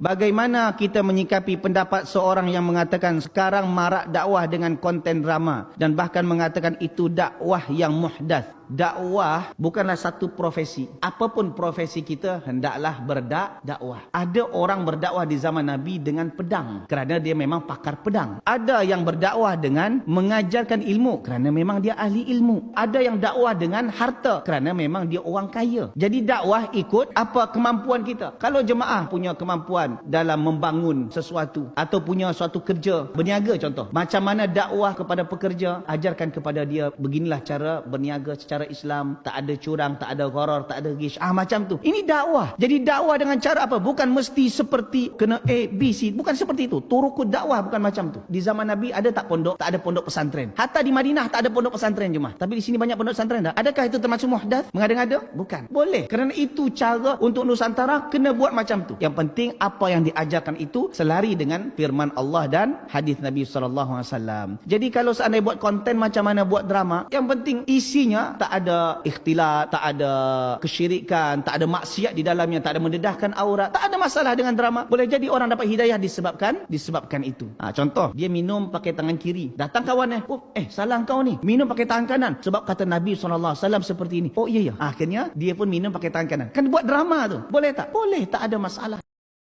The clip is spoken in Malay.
Bagaimana kita menyikapi pendapat seorang yang mengatakan sekarang marak dakwah dengan konten drama dan bahkan mengatakan itu dakwah yang muhdath. Dakwah bukanlah satu profesi. Apapun profesi kita, hendaklah berdakwah. Ada orang berdakwah di zaman Nabi dengan pedang kerana dia memang pakar pedang. Ada yang berdakwah dengan mengajarkan ilmu kerana memang dia ahli ilmu. Ada yang dakwah dengan harta kerana memang dia orang kaya. Jadi dakwah ikut apa kemampuan kita. Kalau jemaah punya kemampuan dalam membangun sesuatu atau punya suatu kerja, berniaga contoh, macam mana dakwah kepada pekerja, ajarkan kepada dia beginilah cara berniaga secara Islam, tak ada curang, tak ada gharar, tak ada ghish. Macam tu. Ini dakwah. Jadi dakwah dengan cara apa? Bukan mesti seperti kena A, B, C. Bukan seperti itu. Turukut dakwah bukan macam tu. Di zaman Nabi ada tak pondok? Tak ada pondok pesantren. Hatta di Madinah tak ada pondok pesantren jemaah. Tapi di sini banyak pondok pesantren tak? Adakah itu termasuk muhdath? Mengada-ngada? Bukan. Boleh. Kerana itu cara untuk Nusantara kena buat macam tu. Yang penting apa yang diajarkan itu selari dengan firman Allah dan hadis Nabi SAW. Jadi kalau seandainya buat konten macam mana buat drama, yang penting isinya tak ada ikhtilat, tak ada kesyirikan, tak ada maksiat di dalamnya, tak ada mendedahkan aurat, tak ada masalah dengan drama. Boleh jadi orang dapat hidayah disebabkan itu. Contoh, dia minum pakai tangan kiri. Datang kawan salah kau ni. Minum pakai tangan kanan. Sebab kata Nabi SAW seperti ini. Oh iya ya. Akhirnya dia pun minum pakai tangan kanan. Kan buat drama tu. Boleh tak? Boleh, tak ada masalah.